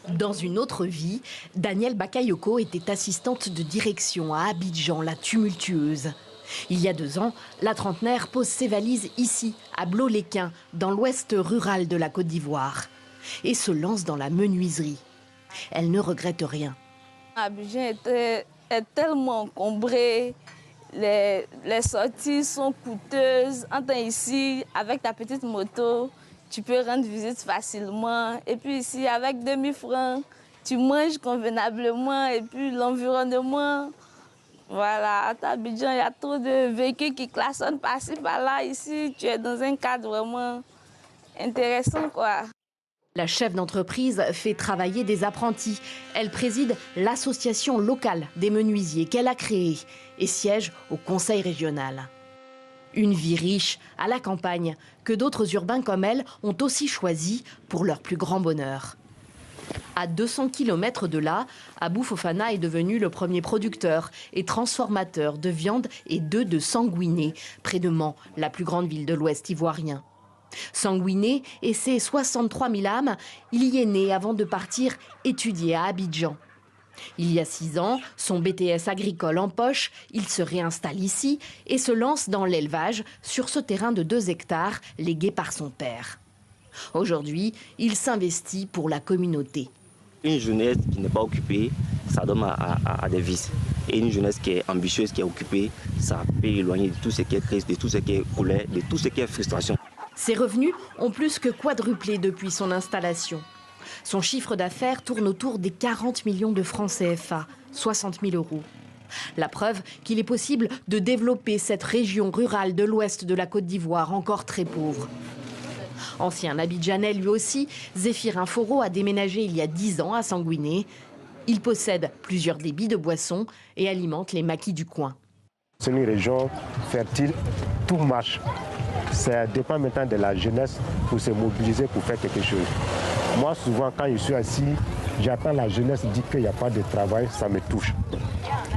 Dans une autre vie, Danielle Bakayoko était assistante de direction à Abidjan, la tumultueuse. Il y a 2 ans, la trentenaire pose ses valises ici, à Blo-les-Quins, dans l'ouest rural de la Côte d'Ivoire, et se lance dans la menuiserie. Elle ne regrette rien. Abidjan est tellement encombré, les sorties sont coûteuses. En temps ici, avec ta petite moto, tu peux rendre visite facilement. Et puis ici, avec 2000 francs, tu manges convenablement. Et puis l'environnement, voilà, à Abidjan, il y a trop de véhicules qui klaxonnent par-ci, par-là. Ici, tu es dans un cadre vraiment intéressant, quoi. La chef d'entreprise fait travailler des apprentis. Elle préside l'association locale des menuisiers qu'elle a créée et siège au conseil régional. Une vie riche à la campagne que d'autres urbains comme elle ont aussi choisi pour leur plus grand bonheur. À 200 km de là, Abou Fofana est devenu le premier producteur et transformateur de viande et d'œufs de Sanguiné, près de Mans, la plus grande ville de l'Ouest ivoirien. Sanguiné et ses 63 000 âmes, il y est né avant de partir étudier à Abidjan. Il y a 6 ans, son BTS agricole en poche, il se réinstalle ici et se lance dans l'élevage sur ce terrain de 2 hectares légué par son père. Aujourd'hui, il s'investit pour la communauté. Une jeunesse qui n'est pas occupée, ça donne à des vices. Et une jeunesse qui est ambitieuse, qui est occupée, ça peut éloigner de tout ce qui est triste, de tout ce qui est colère, de tout ce qui est frustration. Ses revenus ont plus que quadruplé depuis son installation. Son chiffre d'affaires tourne autour des 40 millions de francs CFA, 60 000 €. La preuve qu'il est possible de développer cette région rurale de l'ouest de la Côte d'Ivoire, encore très pauvre. Ancien Abidjanais lui aussi, Zéphirin Foro a déménagé il y a 10 ans à Sanguiné. Il possède plusieurs débits de boissons et alimente les maquis du coin. C'est une région fertile, tout marche. Ça dépend maintenant de la jeunesse pour se mobiliser pour faire quelque chose. Moi, souvent, quand je suis assis, j'attends la jeunesse dire qu'il n'y a pas de travail, ça me touche.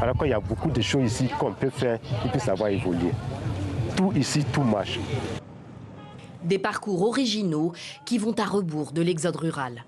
Alors qu'il y a beaucoup de choses ici qu'on peut faire et puis ça va évoluer. Tout ici, tout marche. Des parcours originaux qui vont à rebours de l'exode rural.